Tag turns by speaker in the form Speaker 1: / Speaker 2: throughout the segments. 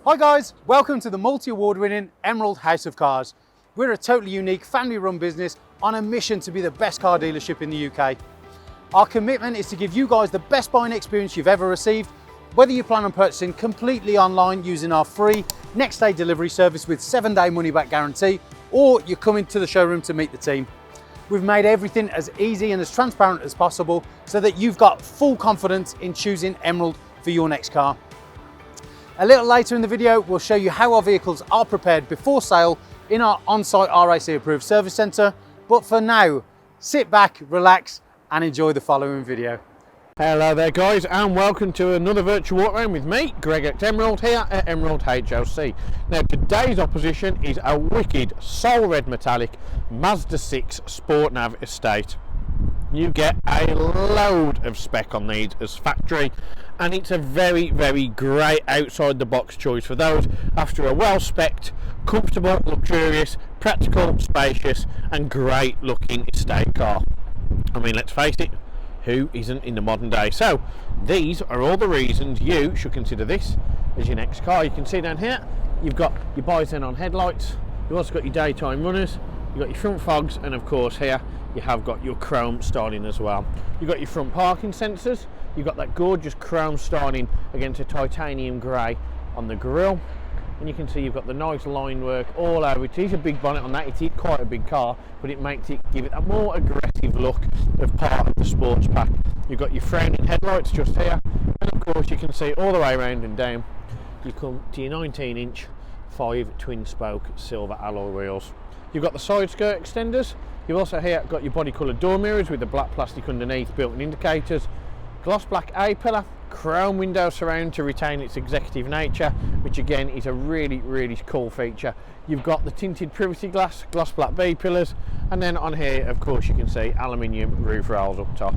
Speaker 1: Hi guys, welcome to the multi-award winning Emerald House of Cars. We're a totally unique family run business on a mission to be the best car dealership in the UK. Our commitment is to give you guys the best buying experience you've ever received, whether you plan on purchasing completely online using our free next day delivery service with 7-day money back guarantee, or you're coming to the showroom to meet the team. We've made everything as easy and as transparent as possible so that you've got full confidence in choosing Emerald for your next car. A little later in the video, we'll show you how our vehicles are prepared before sale in our on-site RAC approved service centre. But for now, sit back, relax and enjoy the following video.
Speaker 2: Hello there guys, and welcome to another virtual walk around with me, Greg at Emerald, here at Emerald HLC. Now today's opposition is a wicked soul red metallic Mazda 6 Sport Nav estate. You get a load of spec on these as factory, and it's a very great outside the box choice for those after a well spec'd, comfortable, luxurious, practical, spacious and great looking estate car. I mean, let's face it, who isn't in the modern day? So these are all the reasons you should consider this as your next car. You can see down here you've got your bi-xenon headlights, you've also got your daytime runners, you've got your front fogs, and of course here you have got your chrome styling as well. You've got your front parking sensors, you've got that gorgeous chrome styling against a titanium grey on the grille, and you can see you've got the nice line work all over it. It is a big bonnet on that, it is quite a big car, but it makes it give it a more aggressive look of part of the sports pack. You've got your frowning headlights just here, and of course you can see all the way around and down you come to your 19-inch 5 twin spoke silver alloy wheels. You've got the side skirt extenders, you've also here got your body coloured door mirrors with the black plastic underneath, built-in indicators, gloss black A-pillar, chrome window surround to retain its executive nature, which again is a really cool feature. You've got the tinted privacy glass, gloss black B-pillars, and then on here of course you can see aluminium roof rails up top.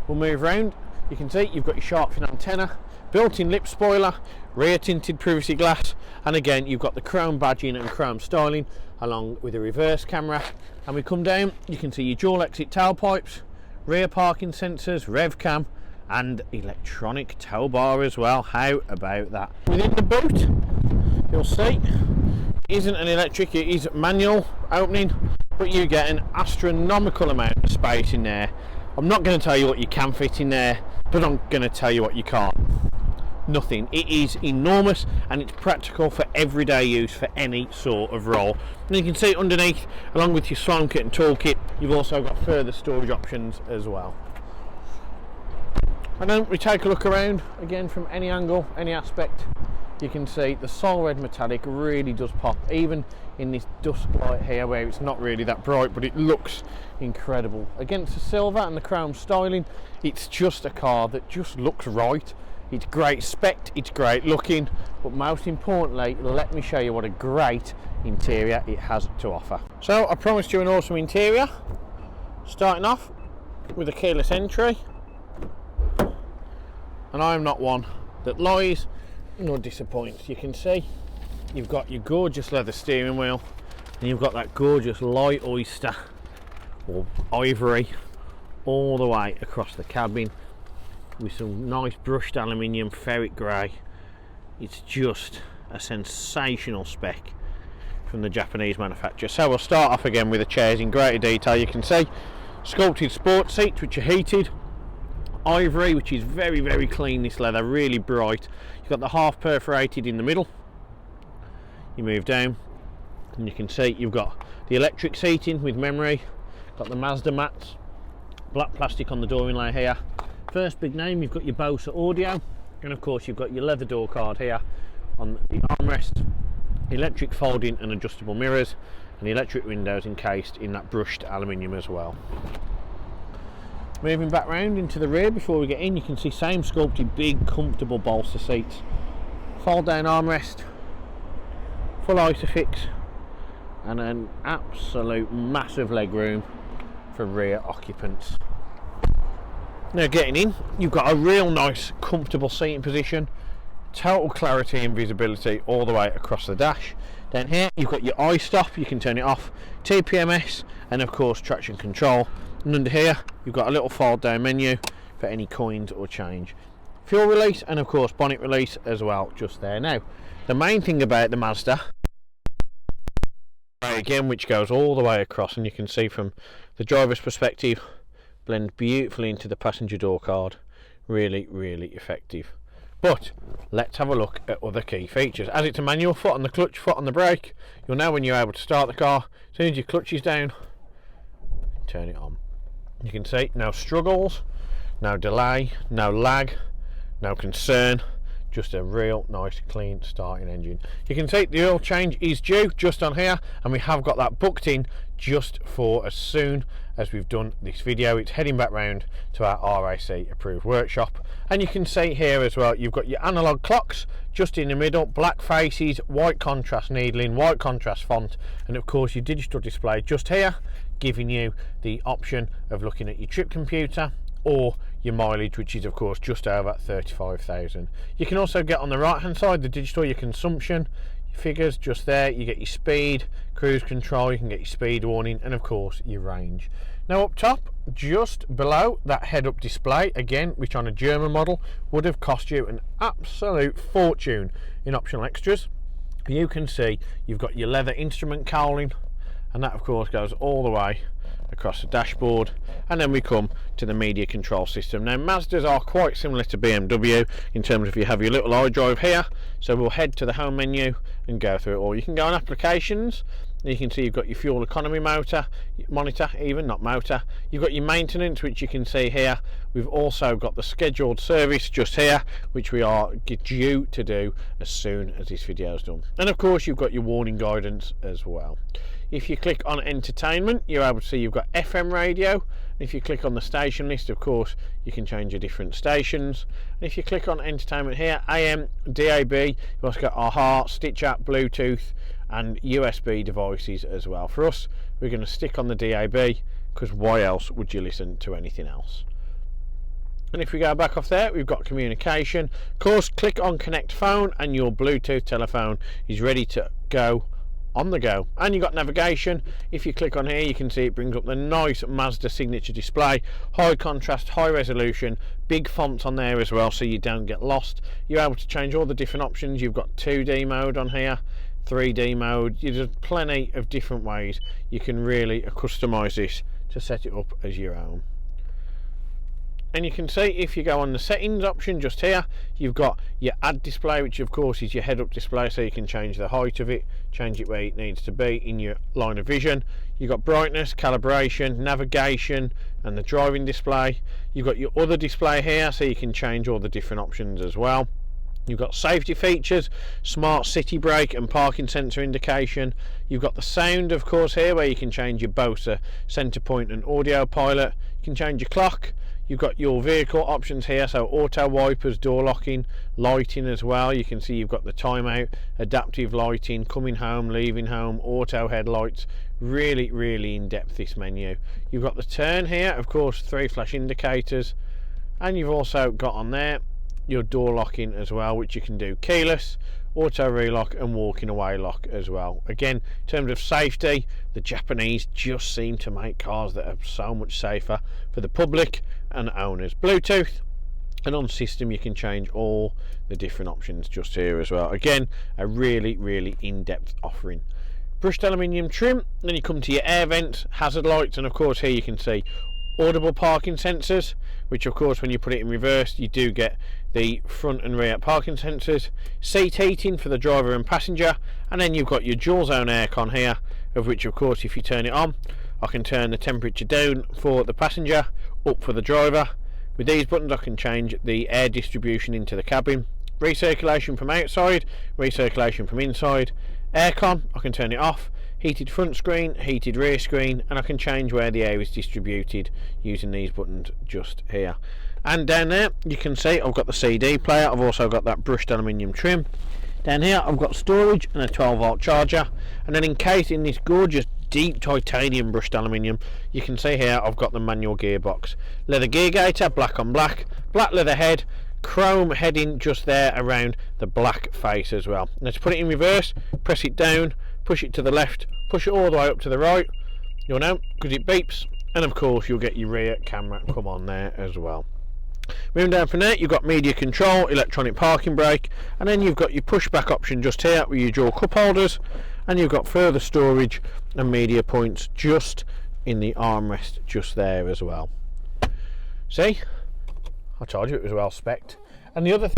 Speaker 2: We'll move around, you can see you've got your shark fin antenna, built-in lip spoiler, rear tinted privacy glass, and again you've got the chrome badging and chrome styling along with a reverse camera. And we come down, you can see your dual exit tailpipes, rear parking sensors, rev cam and electronic tow bar as well. How about that? Within the boot you'll see it isn't an electric, it is manual opening, but you get an astronomical amount of space in there. I'm not going to tell you what you can fit in there, but I'm going to tell you what you can't. Nothing. It is enormous and it's practical for everyday use for any sort of role. And you can see underneath, along with your slime kit and tool kit, you've also got further storage options as well. And then we take a look around again from any angle, any aspect. You can see the soul red metallic really does pop, even in this dusk light here where it's not really that bright, but it looks incredible against the silver and the chrome styling. It's just a car that just looks right. It's great spec, it's great looking, but most importantly, let me show you what a great interior it has to offer. So I promised you an awesome interior, starting off with a keyless entry, and I'm not one that lies nor disappoints. You can see you've got your gorgeous leather steering wheel, and you've got that gorgeous light oyster or ivory all the way across the cabin with some nice brushed aluminium ferret grey. It's just a sensational spec from the Japanese manufacturer. So we'll start off again with the chairs in greater detail. You can see sculpted sports seats which are heated, ivory which is very clean, this leather really bright. You've got the half perforated in the middle. You move down and you can see you've got the electric seating with memory, got the Mazda mats, black plastic on the door inlay here. First big name, you've got your Bose audio, and of course you've got your leather door card here on the armrest, electric folding and adjustable mirrors, and the electric windows encased in that brushed aluminium as well. Moving back round into the rear before we get in, you can see same sculpted big comfortable bolster seats, fold down armrest, full isofix, and an absolute massive leg room for rear occupants. Now getting in, you've got a real nice comfortable seating position, total clarity and visibility all the way across the dash. Down here you've got your iStop, you can turn it off, TPMS, and of course traction control. And under here you've got a little fold down menu for any coins or change. fuel release, and of course bonnet release as well just there. Now the main thing about the Mazda, again, which goes all the way across, and you can see from the driver's perspective, blend beautifully into the passenger door card, really effective. But let's have a look at other key features. As it's a manual, foot on the clutch, foot on the brake, you'll know when you're able to start the car. As soon as your clutch is down, turn it on. You can see no struggles, no delay, no lag, no concern, just a real nice clean starting engine. You can see the oil change is due just on here, and we have got that booked in just for as soon as we've done this video. It's heading back round to our RAC approved workshop, and you can see here as well you've got your analog clocks just in the middle, black faces, white contrast needling, white contrast font, and of course your digital display just here, giving you the option of looking at your trip computer or your mileage, which is of course just over 35,000. You can also get on the right hand side the digital, your consumption, your figures just there. You get your speed, cruise control, you can get your speed warning, and of course your range. Now up top, just below that head-up display, again, which on a German model would have cost you an absolute fortune in optional extras, you can see you've got your leather instrument cowling, and that of course goes all the way across the dashboard. And then we come to the media control system. Now Mazdas are quite similar to BMW in terms of you have your little iDrive here, so we'll head to the home menu and go through it all. You can go on applications, and you can see you've got your fuel economy monitor, even not motor. You've got your maintenance, which you can see here. We've also got the scheduled service just here, which we are due to do as soon as this video is done. And of course you've got your warning guidance as well. If you click on entertainment, you're able to see you've got FM radio. And if you click on the station list, of course, you can change your different stations. And if you click on entertainment here, AM, DAB, you've also got AHA, Stitcher, Bluetooth, and USB devices as well. For us, we're going to stick on the DAB, because why else would you listen to anything else? And if we go back off there, we've got communication. Of course, click on connect phone, and your Bluetooth telephone is ready to go on the go. And you've got navigation. If you click on here, you can see it brings up the nice Mazda signature display, high contrast, high resolution, big fonts on there as well, so you don't get lost. You're able to change all the different options. You've got 2D mode on here, 3D mode. There's plenty of different ways you can really customize this to set it up as your own. And you can see if you go on the settings option just here, you've got your add display, which of course is your head-up display, so you can change the height of it, change it where it needs to be in your line of vision. You've got brightness, calibration, navigation, and the driving display. You've got your other display here, so you can change all the different options as well. You've got safety features, smart city brake and parking sensor indication. You've got the sound, of course, here, where you can change your Bose center point and audio pilot. You can change your clock. You've got your vehicle options here, so auto wipers, door locking, lighting as well. You can see you've got the timeout, adaptive lighting, coming home, leaving home, auto headlights. Really in depth, this menu. You've got the turn here, of course, 3 flash indicators, and you've also got on there your door locking as well, which you can do keyless, auto relock, and walking away lock as well. Again, in terms of safety, the Japanese just seem to make cars that are so much safer for the public and owners. Bluetooth, and on system you can change all the different options just here as well. Again, a really in-depth offering. Brushed aluminium trim, then you come to your air vents, hazard lights, and of course here you can see audible parking sensors, which of course when you put it in reverse you do get the front and rear parking sensors, seat heating for the driver and passenger, and then you've got your dual zone aircon here, of which of course if you turn it on, I can turn the temperature down for the passenger, up for the driver. With these buttons I can change the air distribution into the cabin, recirculation from outside, recirculation from inside. Aircon, I can turn it off, heated front screen, heated rear screen, and I can change where the air is distributed using these buttons just here. And down there you can see I've got the CD player. I've also got that brushed aluminium trim. Down here I've got storage and a 12-volt charger, and then encased in this gorgeous deep titanium brushed aluminium, you can see here I've got the manual gearbox, leather gear gaiter, black on black, black leather head, chrome heading just there around the black face as well. Now to put it in reverse, press it down, push it to the left, push it all the way up to the right, you'll know because it beeps, and of course you'll get your rear camera come on there as well. Moving down from there, you've got media control, electronic parking brake, and then you've got your pushback option just here with your dual cup holders, and you've got further storage and media points just in the armrest just there as well. See, I told you it was well spec'd. And the other thing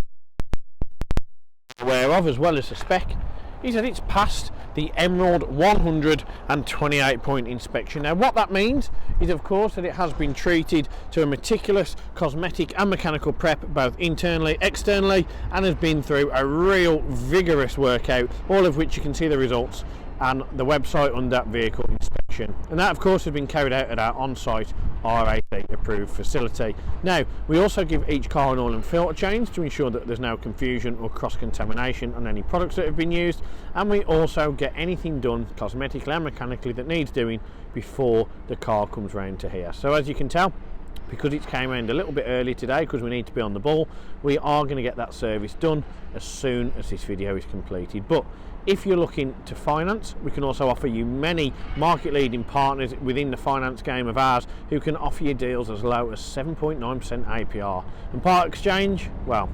Speaker 2: to be aware of, as well as the spec, is that it's passed the Emerald 128 point inspection. Now what that means is of course that it has been treated to a meticulous cosmetic and mechanical prep both internally, externally, and has been through a real vigorous workout, all of which you can see the results and the website under vehicle inspection. And that of course has been carried out at our on-site RAC approved facility. Now we also give each car an oil and filter change to ensure that there's no confusion or cross-contamination on any products that have been used, and we also get anything done cosmetically and mechanically that needs doing before the car comes round to here. So as you can tell, because it came around a little bit early today because we need to be on the ball, we are going to get that service done as soon as this video is completed. But if you're looking to finance, we can also offer you many market-leading partners within the finance game of ours who can offer you deals as low as 7.9% APR. And part exchange, well,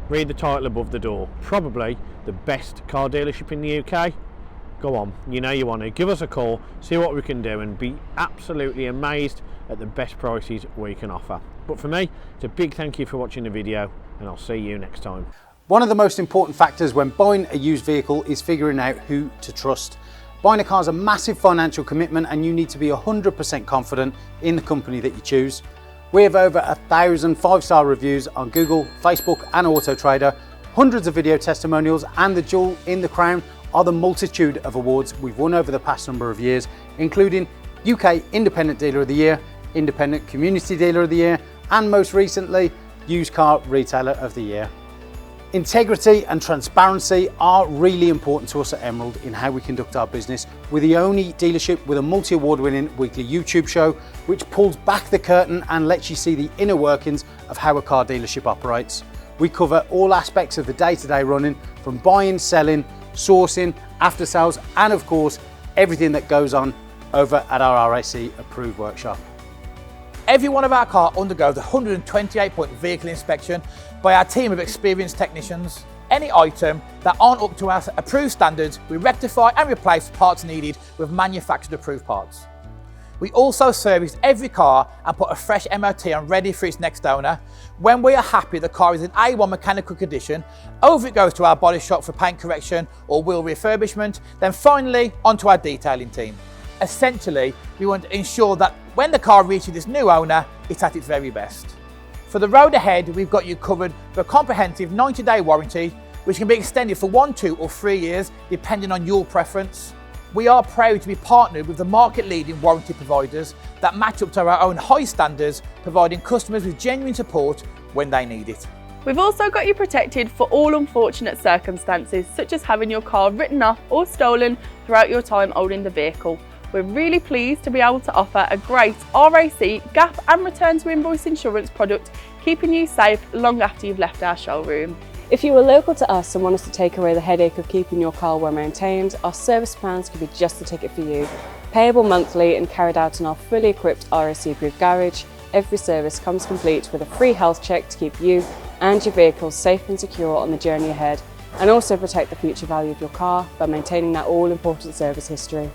Speaker 2: read the title above the door. Probably the best car dealership in the UK. Go on, you know you want to. Give us a call, see what we can do, and be absolutely amazed at the best prices we can offer. But for me, it's a big thank you for watching the video, and I'll see you next time.
Speaker 1: One of the most important factors when buying a used vehicle is figuring out who to trust. Buying a car is a massive financial commitment and you need to be 100% confident in the company that you choose. We have over 1,000 5-star reviews on Google, Facebook and Auto Trader, hundreds of video testimonials, and the jewel in the crown are the multitude of awards we've won over the past number of years, including UK Independent Dealer of the Year, Independent Community Dealer of the Year, and most recently, Used Car Retailer of the Year. Integrity and transparency are really important to us at Emerald in how we conduct our business. We're the only dealership with a multi-award winning weekly YouTube show which pulls back the curtain and lets you see the inner workings of how a car dealership operates. We cover all aspects of the day-to-day running, from buying, selling, sourcing, after sales, and of course everything that goes on over at our RAC approved workshop.
Speaker 3: Every one of our cars undergoes a 128-point vehicle inspection by our team of experienced technicians. Any item that aren't up to our approved standards, we rectify and replace parts needed with manufactured approved parts. We also service every car and put a fresh MOT on ready for its next owner. When we are happy the car is in A1 mechanical condition, over it goes to our body shop for paint correction or wheel refurbishment, then finally onto our detailing team. Essentially, we want to ensure that when the car reaches its new owner, it's at its very best. For the road ahead, we've got you covered for a comprehensive 90-day warranty, which can be extended for 1, 2 or 3 years, depending on your preference. We are proud to be partnered with the market-leading warranty providers that match up to our own high standards, providing customers with genuine support when they need it.
Speaker 4: We've also got you protected for all unfortunate circumstances, such as having your car written off or stolen throughout your time owning the vehicle. We're really pleased to be able to offer a great RAC, gap and return to invoice insurance product, keeping you safe long after you've left our showroom.
Speaker 5: If you are local to us and want us to take away the headache of keeping your car well maintained, our service plans could be just the ticket for you. Payable monthly and carried out in our fully equipped RAC approved garage, every service comes complete with a free health check to keep you and your vehicle safe and secure on the journey ahead, and also protect the future value of your car by maintaining that all-important service history.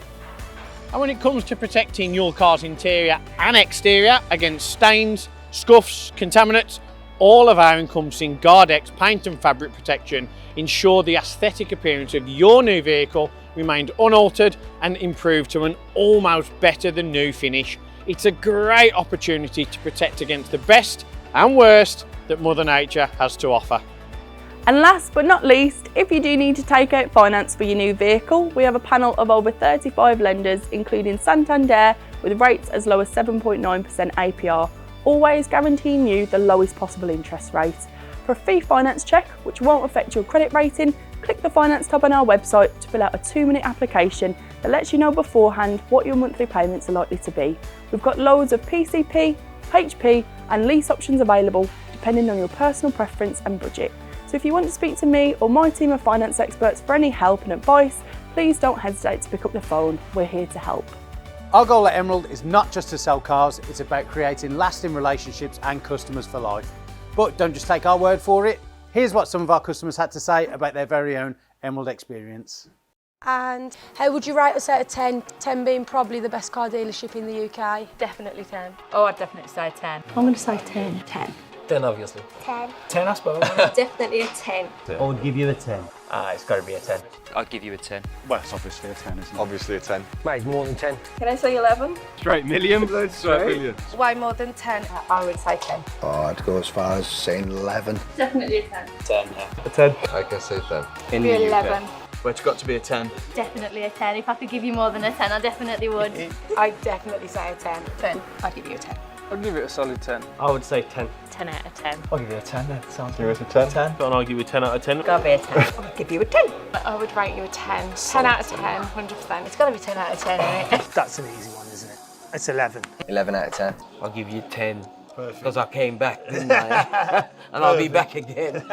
Speaker 2: And when it comes to protecting your car's interior and exterior against stains, scuffs, contaminants, all of our encompassing Guardex paint and fabric protection ensure the aesthetic appearance of your new vehicle remained unaltered and improved to an almost better than new finish. It's a great opportunity to protect against the best and worst that Mother Nature has to offer.
Speaker 4: And last but not least, if you do need to take out finance for your new vehicle, we have a panel of over 35 lenders, including Santander, with rates as low as 7.9% APR, always guaranteeing you the lowest possible interest rate. For a free finance check, which won't affect your credit rating, click the finance tab on our website to fill out a 2-minute application that lets you know beforehand what your monthly payments are likely to be. We've got loads of PCP, HP and lease options available, depending on your personal preference and budget. So if you want to speak to me or my team of finance experts for any help and advice, please don't hesitate to pick up the phone. We're here to help.
Speaker 1: Our goal at Emerald is not just to sell cars, it's about creating lasting relationships and customers for life. But don't just take our word for it. Here's what some of our customers had to say about their very own Emerald experience.
Speaker 6: And how would you rate us out of 10? 10 being probably the best car dealership in the UK.
Speaker 7: Definitely 10.
Speaker 8: Oh, I'd definitely say 10.
Speaker 4: I'm going to say 10. 10.
Speaker 9: 10, obviously.
Speaker 7: 10.
Speaker 3: 10, I suppose.
Speaker 7: Definitely a 10.
Speaker 10: I would give you a 10.
Speaker 9: It's got to be a 10.
Speaker 11: I'd give you a 10.
Speaker 12: Well, it's obviously a 10, isn't it?
Speaker 10: Obviously a 10.
Speaker 9: Mate, more than 10.
Speaker 8: Can I say 11?
Speaker 12: Straight million. Straight million.
Speaker 7: Way more than 10.
Speaker 8: I would say 10.
Speaker 10: Oh, I'd go as far as saying 11.
Speaker 8: Definitely a 10.
Speaker 9: 10, yeah.
Speaker 3: A 10.
Speaker 10: I can say 10.
Speaker 9: In the UK.
Speaker 7: 11.
Speaker 3: But it's got to be a 10.
Speaker 7: Definitely a 10. If I could give you more than a 10, I definitely would.
Speaker 6: I'd definitely say a 10.
Speaker 7: 10. I'd give you a 10.
Speaker 12: I'd give it a solid 10.
Speaker 9: I would say 10.
Speaker 7: 10 out of 10.
Speaker 3: I'll give you a 10 then. Sounds
Speaker 10: Give us a 10.
Speaker 3: 10.
Speaker 9: And I'll give you 10 out of 10.
Speaker 8: Gotta be a 10.
Speaker 7: I'd give you a 10.
Speaker 6: I would rate you a 10. 10 out of 10, 100%.
Speaker 7: It's gotta be 10 out of 10, isn't it?
Speaker 3: That's an easy one, isn't it? It's 11.
Speaker 11: 11 out of 10.
Speaker 9: I'll give you 10. Because I came back, didn't I? And I'll be back again.